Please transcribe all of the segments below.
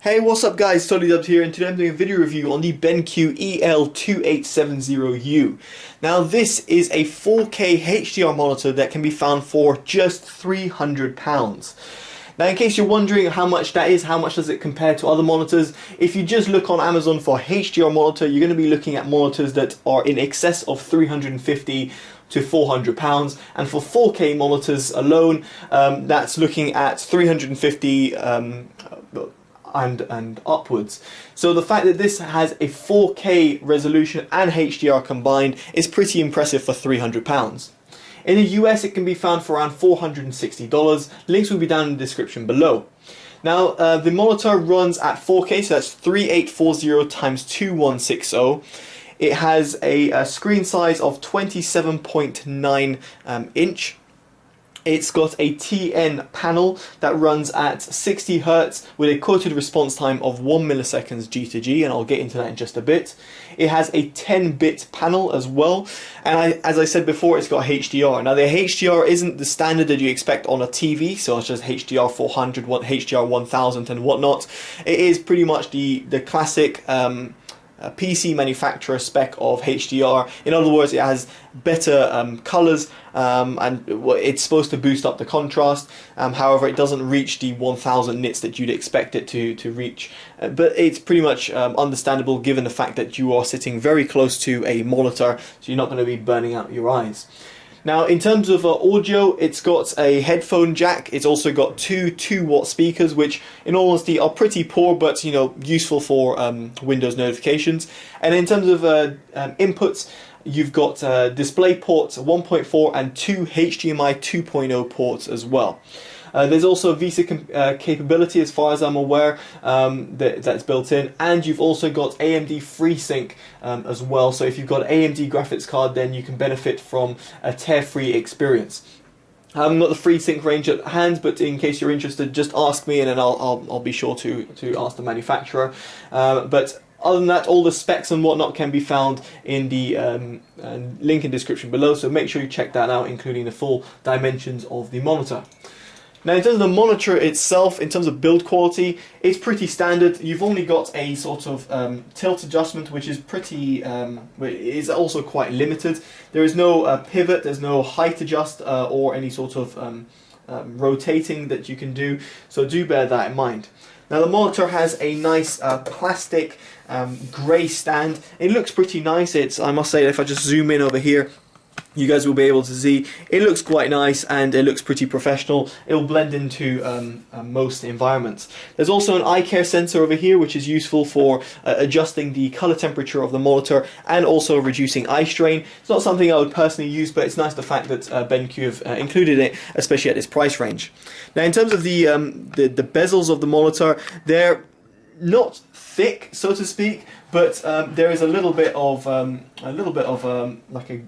Hey, what's up guys, TotallyDubbed here, and today I'm doing a video review on the BenQ EL2870U. Now this is a 4K HDR monitor that can be found for just £300. Now in case you're wondering how much that is, how much does it compare to other monitors, if you just look on Amazon for HDR monitor, you're going to be looking at monitors that are in excess of £350 to £400, and for 4K monitors alone, that's looking at £350 and upwards. So the fact that this has a 4K resolution and HDR combined is pretty impressive for £300. In the US it can be found for around $460. Links will be down in the description below. Now the monitor runs at 4K, so that's 3840 times 2160. It has a screen size of 27.9 inch. It's got a TN panel that runs at 60 Hz with a quoted response time of 1 milliseconds G to G, and I'll get into that in just a bit. It has a 10-bit panel as well, and as I said before, it's got HDR. Now the HDR isn't the standard that you expect on a TV, so it's just HDR 400, HDR 1000 and whatnot. It is pretty much the classic PC manufacturer spec of HDR. In other words, it has better colors, and it's supposed to boost up the contrast. However, it doesn't reach the 1000 nits that you'd expect it to reach. But it's pretty much understandable given the fact that you are sitting very close to a monitor, so you're not going to be burning out your eyes. Now in terms of audio, it's got a headphone jack. It's also got two 2-watt speakers, which in all honesty are pretty poor, but you know, useful for Windows notifications. And in terms of inputs, you've got display ports 1.4 and 2 HDMI 2.0 ports as well. There's also VESA capability as far as I'm aware, that's built in, and you've also got AMD FreeSync as well. So if you've got AMD graphics card, then you can benefit from a tear-free experience. I haven't got the FreeSync range at hand, but in case you're interested, just ask me and then I'll be sure to ask the manufacturer. But other than that, all the specs and whatnot can be found in the link in the description below, so make sure you check that out, including the full dimensions of the monitor. Now in terms of the monitor itself, in terms of build quality, it's pretty standard. You've only got a sort of tilt adjustment, which is pretty, is also quite limited. There is no pivot, there's no height adjust or any sort of rotating that you can do, so do bear that in mind. Now the monitor has a nice plastic grey stand. It looks pretty nice. I must say, if I just zoom in over here, you guys will be able to see it looks quite nice and it looks pretty professional. It will blend into most environments. There's also an eye care sensor over here, which is useful for adjusting the color temperature of the monitor and also reducing eye strain. It's not something I would personally use, but it's nice the fact that BenQ have included it, especially at this price range. Now in terms of the bezels of the monitor, they're not thick, so to speak, but there is a little bit of like a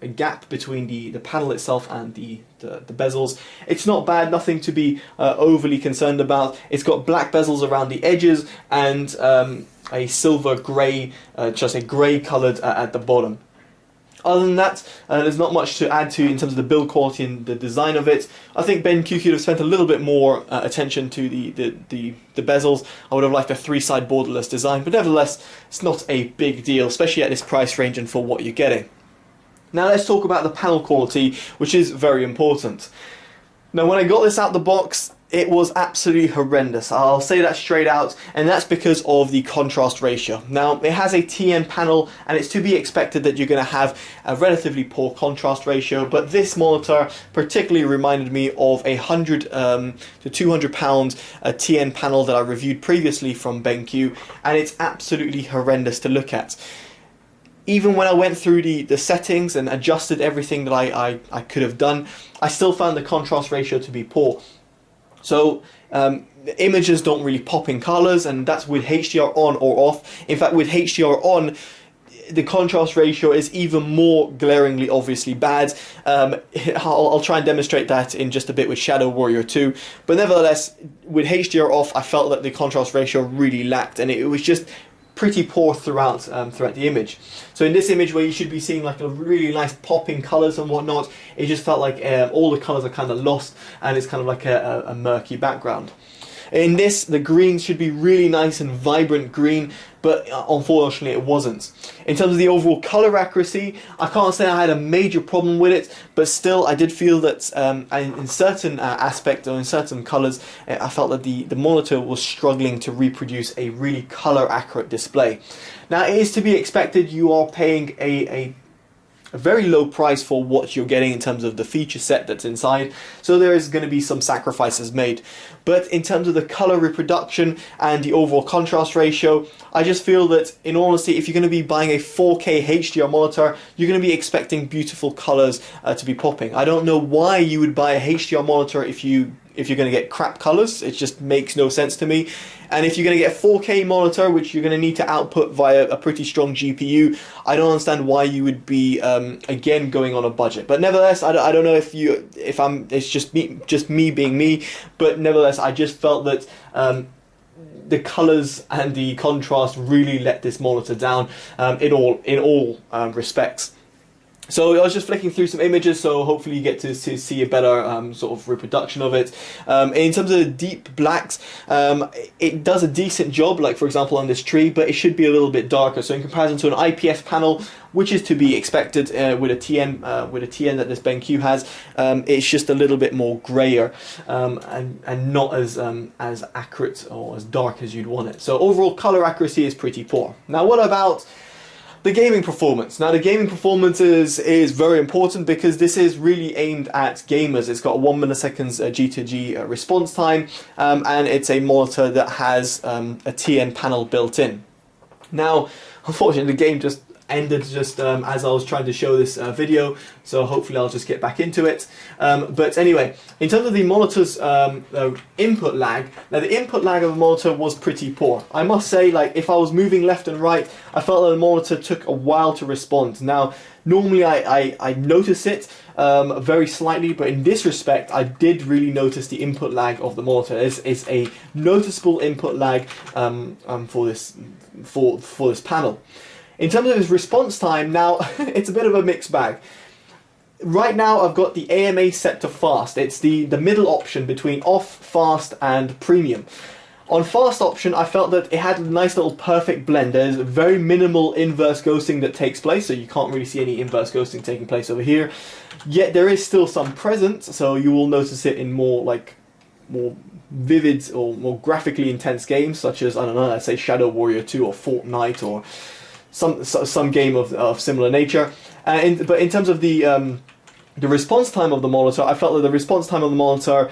gap between the panel itself and the bezels. It's not bad, nothing to be overly concerned about. It's got black bezels around the edges and a silver grey, just a grey coloured at the bottom. Other than that, there's not much to add to in terms of the build quality and the design of it. I think BenQ could have spent a little bit more attention to the bezels. I would have liked a 3-side borderless design, but nevertheless, it's not a big deal, especially at this price range and for what you're getting. Now let's talk about the panel quality, which is very important. Now when I got this out the box, it was absolutely horrendous. I'll say that straight out, and that's because of the contrast ratio. Now it has a TN panel, and it's to be expected that you're going to have a relatively poor contrast ratio, but this monitor particularly reminded me of a 100 to 200 pound TN panel that I reviewed previously from BenQ, and it's absolutely horrendous to look at. Even when I went through the settings and adjusted everything that I could have done, I still found the contrast ratio to be poor. So images don't really pop in colors, and that's with HDR on or off. In fact, with HDR on, the contrast ratio is even more glaringly obviously bad. I'll try and demonstrate that in just a bit with Shadow Warrior 2, but nevertheless, with HDR off, I felt that the contrast ratio really lacked, and it was just pretty poor throughout the image. So in this image where you should be seeing like a really nice popping colors and whatnot, it just felt like all the colors are kind of lost and it's kind of like a murky background. In this, the green should be really nice and vibrant green, but unfortunately it wasn't. In terms of the overall color accuracy, I can't say I had a major problem with it, but still I did feel that in certain aspects or in certain colors, I felt that the monitor was struggling to reproduce a really color accurate display. Now, it is to be expected. You are paying a very low price for what you're getting in terms of the feature set that's inside, so there is going to be some sacrifices made. But in terms of the color reproduction and the overall contrast ratio, I just feel that, in all honesty, if you're going to be buying a 4K HDR monitor, you're going to be expecting beautiful colors to be popping. I don't know why you would buy a HDR monitor if you're going to get crap colors. It just makes no sense to me. And if you're going to get a 4K monitor, which you're going to need to output via a pretty strong GPU, I don't understand why you would be again going on a budget. But nevertheless, I don't know if it's just me being me. But nevertheless, I just felt that the colors and the contrast really let this monitor down in all respects. So I was just flicking through some images, so hopefully you get to see a better sort of reproduction of it. In terms of the deep blacks, it does a decent job, like for example on this tree, but it should be a little bit darker. So in comparison to an IPS panel, which is to be expected with a TN that this BenQ has, it's just a little bit more grayer and not as accurate or as dark as you'd want it. So overall color accuracy is pretty poor. Now, what about the gaming performance? Now, the gaming performance is very important because this is really aimed at gamers. It's got 1 millisecond G-to-G response time, and it's a monitor that has a TN panel built in. Now, unfortunately, the game just ended as I was trying to show this video, so hopefully I'll just get back into it. But anyway, in terms of the monitor's input lag, now the input lag of the monitor was pretty poor. I must say, like, if I was moving left and right, I felt that the monitor took a while to respond. Now, normally I notice it very slightly, but in this respect, I did really notice the input lag of the monitor. It's a noticeable input lag for this panel. In terms of its response time, now it's a bit of a mixed bag. Right now I've got the AMA set to fast. It's the middle option between off, fast and premium. On fast option, I felt that it had a nice little perfect blend. There's very minimal inverse ghosting that takes place, so you can't really see any inverse ghosting taking place over here. Yet there is still some present, so you will notice it in more vivid or more graphically intense games, such as, I don't know, let's say Shadow Warrior 2 or Fortnite or some game of similar nature. But in terms of the response time of the monitor, I felt that the response time of the monitor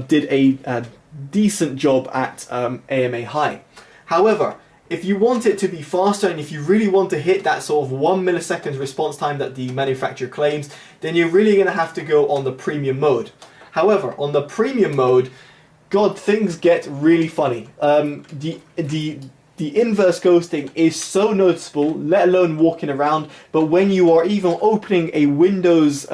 did a decent job at AMA high. However, if you want it to be faster and if you really want to hit that sort of 1 millisecond response time that the manufacturer claims, then you're really going to have to go on the premium mode. However, on the premium mode, God, things get really funny. The inverse ghosting is so noticeable, let alone walking around. But when you are even opening a Windows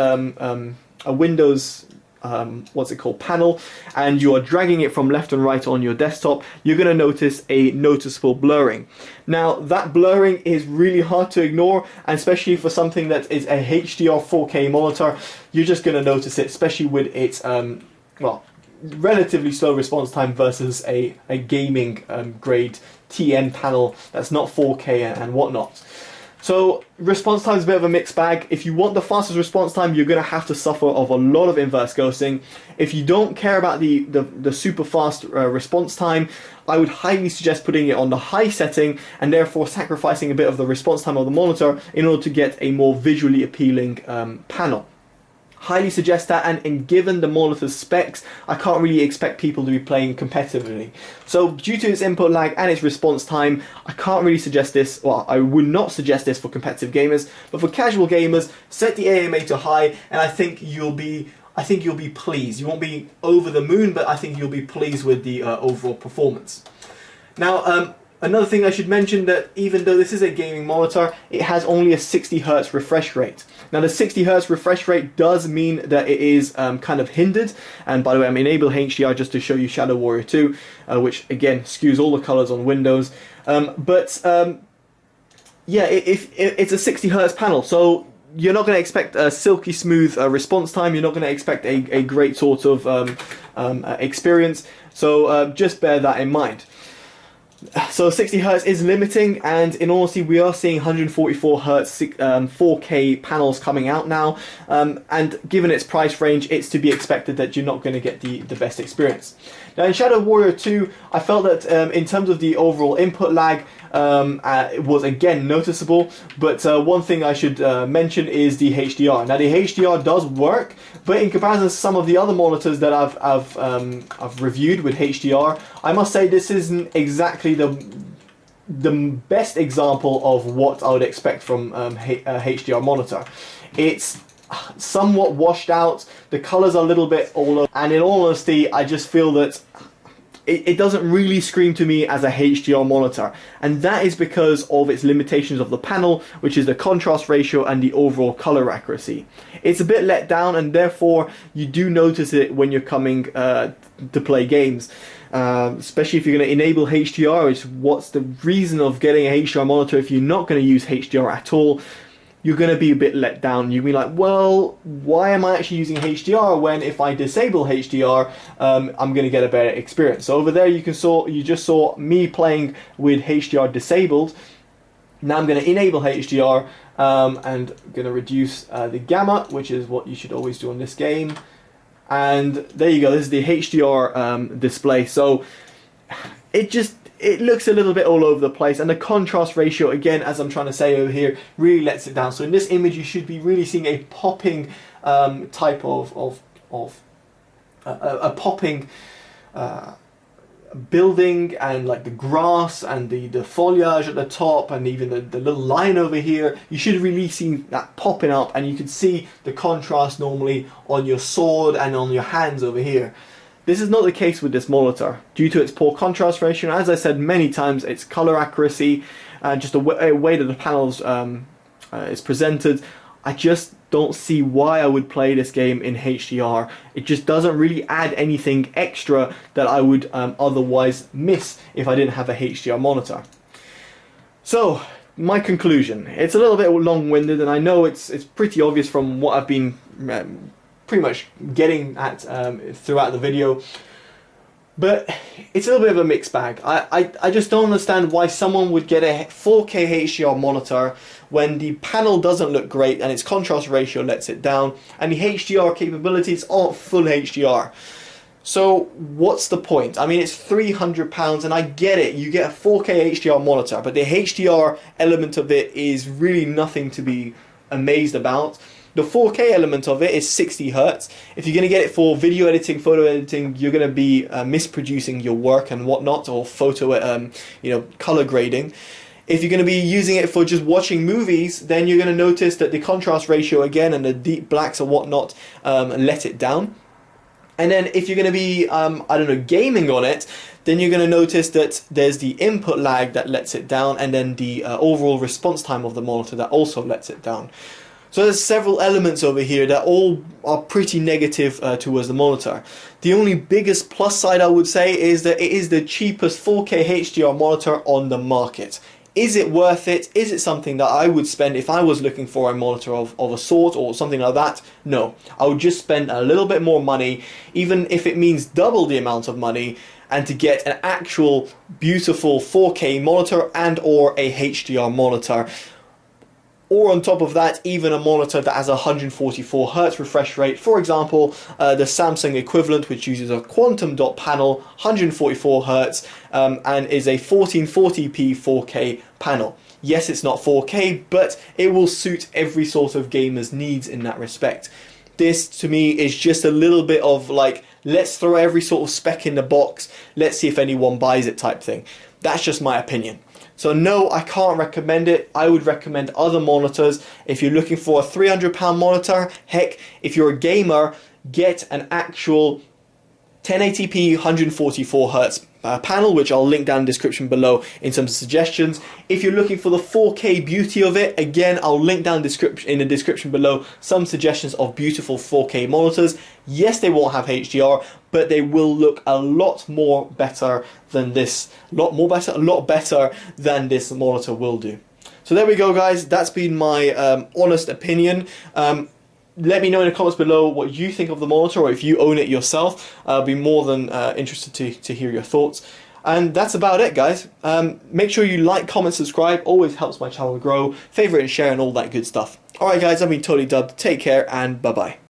what's it called, panel, and you are dragging it from left and right on your desktop, you're going to notice a noticeable blurring. Now, that blurring is really hard to ignore, and especially for something that is a HDR 4K monitor, you're just going to notice it, especially with its relatively slow response time versus a gaming grade TN panel that's not 4K and whatnot. So response time is a bit of a mixed bag. If you want the fastest response time, you're going to have to suffer of a lot of inverse ghosting. If you don't care about the super fast response time, I would highly suggest putting it on the high setting and therefore sacrificing a bit of the response time of the monitor in order to get a more visually appealing panel. Highly suggest that, and given the monitor's specs, I can't really expect people to be playing competitively. So due to its input lag and its response time, I can't really suggest this. Well, I would not suggest this for competitive gamers, but for casual gamers, set the AMA to high, and I think you'll be pleased. You won't be over the moon, but I think you'll be pleased with the overall performance. Now, another thing I should mention, that even though this is a gaming monitor, it has only a 60 Hz refresh rate. Now, the 60 Hz refresh rate does mean that it is kind of hindered. And by the way, I'm enabling HDR just to show you Shadow Warrior 2, which again skews all the colors on Windows. Yeah, it's a 60 Hz panel, so you're not going to expect a silky smooth response time. You're not going to expect a great sort of experience. So just bear that in mind. So 60 Hz is limiting, and in all honesty we are seeing 144 Hz 4K panels coming out now, and given its price range, it's to be expected that you're not going to get the best experience. Now in Shadow Warrior 2, I felt that in terms of the overall input lag, it was again noticeable, but one thing I should mention is the HDR. Now the HDR does work, but in comparison to some of the other monitors that I've reviewed with HDR, I must say this isn't exactly the best example of what I would expect from a HDR monitor. It's somewhat washed out, the colors are a little bit all over, and in all honesty I just feel that it doesn't really scream to me as a HDR monitor, and that is because of its limitations of the panel, which is the contrast ratio and the overall color accuracy. It's a bit let down, and therefore you do notice it when you're coming to play games, especially if you're going to enable HDR. Which what's the reason of getting a HDR monitor if you're not going to use HDR at all? You're going to be a bit let down. You'll be like, well, why am I actually using HDR when if I disable HDR, I'm going to get a better experience? So over there you just saw me playing with HDR disabled. Now I'm going to enable HDR and I'm going to reduce the gamma, which is what you should always do on this game. And there you go, this is the HDR display. So it looks a little bit all over the place, and the contrast ratio, again, as I'm trying to say over here, really lets it down. So in this image you should be really seeing a popping type of a popping building, and like the grass and the foliage at the top, and even the little line over here. You should really see that popping up, and you can see the contrast normally on your sword and on your hands over here. This is not the case with this monitor due to its poor contrast ratio. As I said many times, its color accuracy, just a way that the panels is presented. I just don't see why I would play this game in HDR. It just doesn't really add anything extra that I would otherwise miss if I didn't have a HDR monitor. So my conclusion, it's a little bit long-winded, and I know it's pretty obvious from what I've been pretty much getting at throughout the video, but it's a little bit of a mixed bag. I just don't understand why someone would get a 4K HDR monitor when the panel doesn't look great and its contrast ratio lets it down, and the HDR capabilities aren't full HDR. So what's the point? I mean, it's £300, and I get it, you get a 4K HDR monitor, but the HDR element of it is really nothing to be amazed about. The 4K element of it is 60 Hz. If you're going to get it for video editing, photo editing, you're going to be misproducing your work and whatnot, or photo, color grading. If you're going to be using it for just watching movies, then you're going to notice that the contrast ratio again and the deep blacks and whatnot let it down. And then if you're going to be, gaming on it, then you're going to notice that there's the input lag that lets it down, and then the overall response time of the monitor that also lets it down. So there's several elements over here that all are pretty negative towards the monitor. The only biggest plus side I would say is that it is the cheapest 4K HDR monitor on the market. Is it worth it? Is it something that I would spend if I was looking for a monitor of a sort or something like that? No. I would just spend a little bit more money, even if it means double the amount of money, and to get an actual beautiful 4K monitor and or a HDR monitor. Or on top of that, even a monitor that has a 144 Hz refresh rate. For example, the Samsung equivalent, which uses a quantum dot panel, 144 Hz, and is a 1440p 4K panel. Yes, it's not 4K, but it will suit every sort of gamer's needs in that respect. This, to me, is just a little bit of like, let's throw every sort of spec in the box, let's see if anyone buys it type thing. That's just my opinion. So no, I can't recommend it. I would recommend other monitors. If you're looking for a £300 monitor, heck, if you're a gamer, get an actual 1080p 144 Hz panel, which I'll link down in the description below in terms of suggestions. If you're looking for the 4K beauty of it, again, I'll link down in the description below some suggestions of beautiful 4K monitors. Yes, they won't have HDR, but they will look a lot more better than this. A lot better than this monitor will do. So there we go, guys. That's been my honest opinion. let me know in the comments below what you think of the monitor, or if you own it yourself. I'll be more than interested to hear your thoughts. And that's about it, guys. Make sure you like, comment, subscribe. Always helps my channel grow. Favorite and share and all that good stuff. Alright guys, I've been Totally Dubbed. Take care and bye-bye.